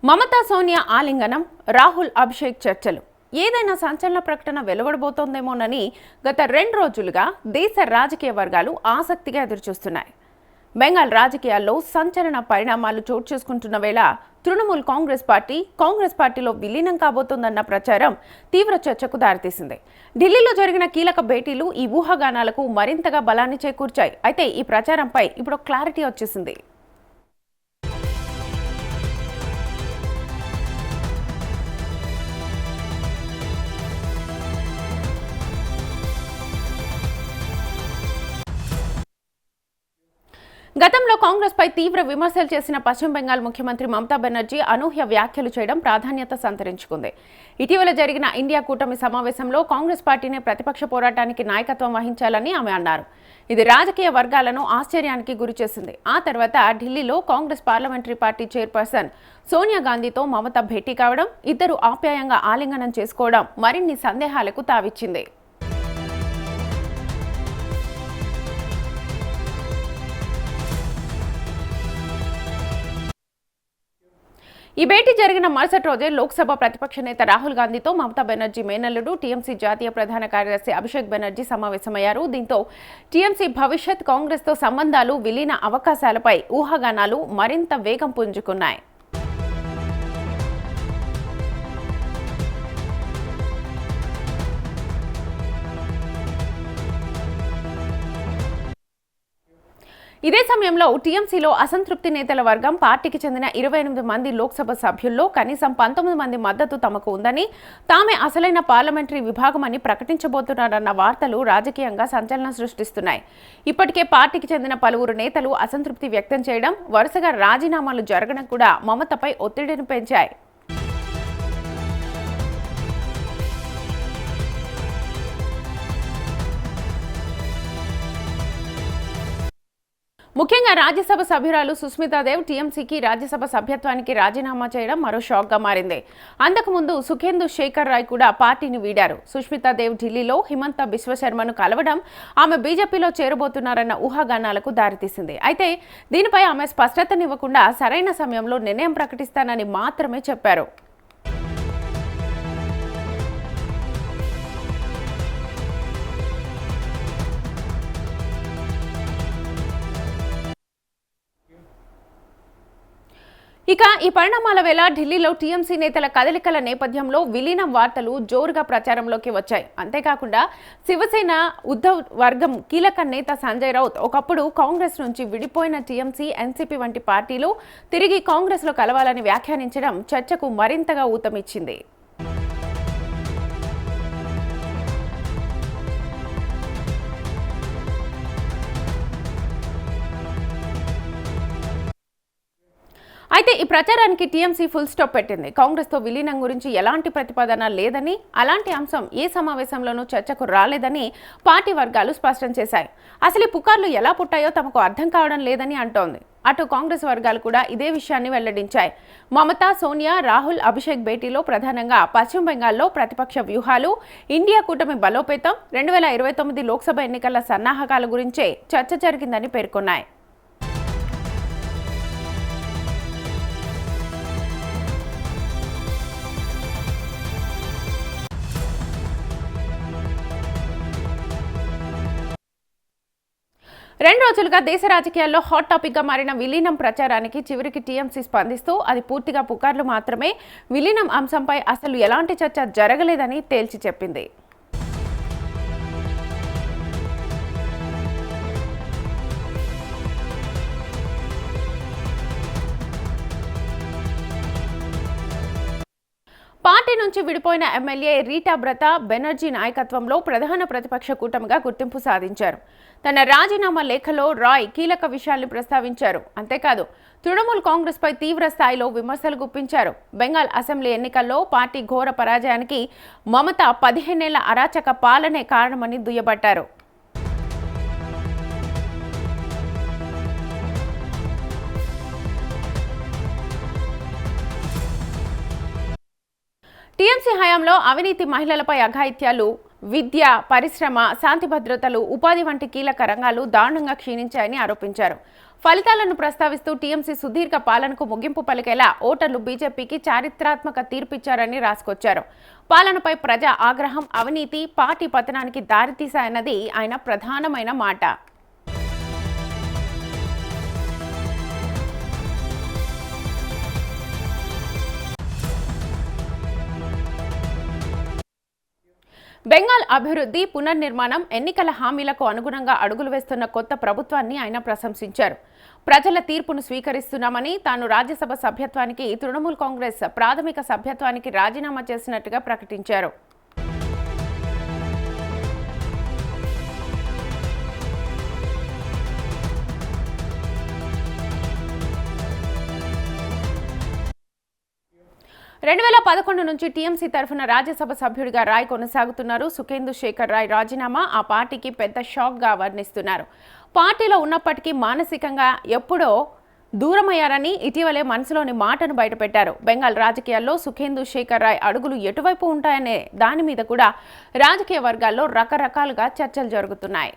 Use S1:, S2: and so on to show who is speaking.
S1: మమతా సోనియా ఆలింగనం, రాహుల్ అభిషేక్ చర్చలు ఏదైనా సంచలన ప్రకటన వెలువడబోతోందేమోనని గత 2 రోజులుగా దేశ రాజకీయ వర్గాలు ఆసక్తిగా ఎదురుచూస్తున్నాయి. బెంగాల్ రాజకీయాల్లో సంచలన పరిణామాలు చోటు చేసుకుంటున్న వేళ తృణమూల్ కాంగ్రెస్ పార్టీలో విలీనం కాబోతోందన్న ప్రచారం తీవ్ర చర్చకు దారితీసింది. ఢిల్లీలో జరిగిన కీలక భేటీలు ఈ ఊహాగానాలకు మరింతగా బలాన్ని చేకూర్చాయి. అయితే ఈ ప్రచారంపై ఇప్పుడు క్లారిటీ వచ్చేసింది. గతంలో కాంగ్రెస్ పై తీవ్ర విమర్శలు చేసిన పశ్చిమ బెంగాల్ ముఖ్యమంత్రి మమతా బెనర్జీ అనూహ్య వ్యాఖ్యలు చేయడం ప్రాధాన్యత సంతరించుకుంది. ఇటీవల జరిగిన ఇండియా కూటమి సమావేశంలో కాంగ్రెస్ పార్టీనే ప్రతిపక్ష పోరాటానికి నాయకత్వం వహించాలని ఆమె అన్నారు. ఇది రాజకీయ వర్గాలను ఆశ్చర్యానికి గురిచేసింది. ఆ తర్వాత ఢిల్లీలో Congress parliamentary party chairperson Sonia గాంధీతో మమత భేటీ కావడం, ఇద్దరు ఆప్యాయంగా ఆలింగనం చేసుకోవడం మరిన్ని సందేహాలకు తావిచ్చింది. ఈ భేటీ జరిగిన మరుసటి రోజే లోక్సభ ప్రతిపక్ష నేత రాహుల్ గాంధీతో మమతా బెనర్జీ మేనల్లుడు టీఎంసీ జాతీయ ప్రధాన కార్యదర్శి అభిషేక్ బెనర్జీ సమావేశమయ్యారు. దీంతో టీఎంసీ భవిష్యత్, కాంగ్రెస్తో సంబంధాలు, విలీన అవకాశాలపై ఊహాగానాలు మరింత వేగం పుంజుకున్నాయి. ఇదే సమయంలో టీఎంసీలో అసంతృప్తి నేతల వర్గం పార్టీకి చెందిన 28 మంది లోక్సభ సభ్యుల్లో కనీసం 19 మంది మద్దతు తమకు ఉందని, తామే అసలైన పార్లమెంటరీ విభాగమని ప్రకటించబోతున్నారన్న వార్తలు రాజకీయంగా సంచలనం సృష్టిస్తున్నాయి. ఇప్పటికే పార్టీకి చెందిన పలువురు నేతలు అసంతృప్తి వ్యక్తం చేయడం, వరుసగా రాజీనామాలు జరగడం కూడా మమతపై ఒత్తిడిని పెంచాయి. ముఖ్యంగా రాజ్యసభ సభ్యురాలు సుస్మితాదేవ్ టీఎంసీకి రాజ్యసభ సభ్యత్వానికి రాజీనామా చేయడం మరో షాక్గా మారింది. అంతకుముందు సుఖేందు శేఖర్ రాయ్ కూడా పార్టీని వీడారు. సుస్మితాదేవ్ ఢిల్లీలో హిమంత బిశ్వ శర్మను కలవడం ఆమె బీజేపీలో చేరబోతున్నారన్న ఊహాగానాలకు దారితీసింది. అయితే దీనిపై ఆమె స్పష్టతనివ్వకుండా సరైన సమయంలో నిర్ణయం ప్రకటిస్తానని మాత్రమే చెప్పారు. ఇక ఈ పరిణామాల వేళ ఢిల్లీలో టీఎంసీ నేతల కదలికల నేపథ్యంలో విలీనం వార్తలు జోరుగా ప్రచారంలోకి వచ్చాయి. అంతేకాకుండా శివసేన, ఉద్ధవ్ వర్గం కీలక నేత సంజయ్ రౌత్ ఒకప్పుడు కాంగ్రెస్ నుంచి విడిపోయిన టీఎంసీ, ఎన్సీపీ వంటి పార్టీలు తిరిగి కాంగ్రెస్లో కలవాలని వ్యాఖ్యానించడం చర్చకు మరింతగా ఊతమిచ్చింది. అయితే ఈ ప్రచారానికి టీఎంసీ ఫుల్ స్టాప్ పెట్టింది. కాంగ్రెస్తో విలీనం గురించి ఎలాంటి ప్రతిపాదన లేదని, అలాంటి అంశం ఏ సమావేశంలోనూ చర్చకు రాలేదని పార్టీ వర్గాలు స్పష్టం చేశాయి. అసలు ఈ పుకార్లు ఎలా పుట్టాయో తమకు అర్థం కావడం లేదని అంటోంది. అటు కాంగ్రెస్ వర్గాలు కూడా ఇదే విషయాన్ని వెల్లడించాయి. మమతా, సోనియా, రాహుల్, అభిషేక్ భేటీలో ప్రధానంగా పశ్చిమ బెంగాల్లో ప్రతిపక్ష వ్యూహాలు, ఇండియా కూటమి బలోపేతం, 2029 లోక్సభ ఎన్నికల సన్నాహకాల గురించే చర్చ జరిగిందని పేర్కొన్నాయి. రెండు రోజులుగా దేశ రాజకీయాల్లో హాట్ టాపిక్ గా మారిన విలీనం ప్రచారానికి చివరికి టీఎంసీ స్పందిస్తూ అది పూర్తిగా పుకార్లు మాత్రమే, విలీనం అంశంపై అసలు ఎలాంటి చర్చ జరగలేదని తేల్చి చెప్పింది. పార్టీ నుంచి విడిపోయిన ఎమ్మెల్యే రీటా బ్రతా బెనర్జీ నాయకత్వంలో ప్రధాన ప్రతిపక్ష కూటమిగా గుర్తింపు సాధించారు. తన రాజీనామా లేఖలో రాయ్ కీలక విషయాల్ని ప్రస్తావించారు. అంతేకాదు తృణమూల్ కాంగ్రెస్ పై తీవ్ర స్థాయిలో విమర్శలు గుప్పించారు. బెంగాల్ అసెంబ్లీ ఎన్నికల్లో పార్టీ ఘోర పరాజయానికి మమత 15 ఏళ్ల అరాచక పాలనే కారణమని దుయ్యబట్టారు. టీఎంసీ హయాంలో అవినీతి, మహిళలపై అఘాయిత్యాలు, విద్య, పరిశ్రమ, శాంతి భద్రతలు, ఉపాధి వంటి కీలక రంగాలు దారుణంగా క్షీణించాయని ఆరోపించారు. ఫలితాలను ప్రస్తావిస్తూ టీఎంసీ సుదీర్ఘ పాలనకు ముగింపు పలికేలా ఓటర్లు బీజేపీకి చారిత్రాత్మక తీర్పిచ్చారని రాసుకొచ్చారు. పాలనపై ప్రజా ఆగ్రహం, అవినీతి పార్టీ పతనానికి దారితీశాయన్నది ఆయన ప్రధానమైన మాట. బెంగాల్ అభివృద్ధి, పునర్నిర్మాణం, ఎన్నికల హామీలకు అనుగుణంగా అడుగులు వేస్తున్న కొత్త ప్రభుత్వాన్ని ఆయన ప్రశంసించారు. ప్రజల తీర్పును స్వీకరిస్తున్నామని, తాను రాజ్యసభ సభ్యత్వానికి తృణమూల్ కాంగ్రెస్ ప్రాథమిక సభ్యత్వానికి రాజీనామా చేసినట్టుగా ప్రకటించారు. రెండు 2011 నుంచి టీఎంసీ తరఫున రాజ్యసభ సభ్యుడిగా రాయ్ కొనసాగుతున్నారు. సుఖేందు శేఖర్ రాయ్ రాజీనామా ఆ పార్టీకి పెద్ద షాక్గా వర్ణిస్తున్నారు. పార్టీలో ఉన్నప్పటికీ మానసికంగా ఎప్పుడో దూరమయ్యారని ఇటీవలే మనసులోని మాటను బయటపెట్టారు. బెంగాల్ రాజకీయాల్లో సుఖేందు శేఖర్ రాయ్ అడుగులు ఎటువైపు ఉంటాయనే దాని మీద కూడా రాజకీయ వర్గాల్లో రకరకాలుగా చర్చలు జరుగుతున్నాయి.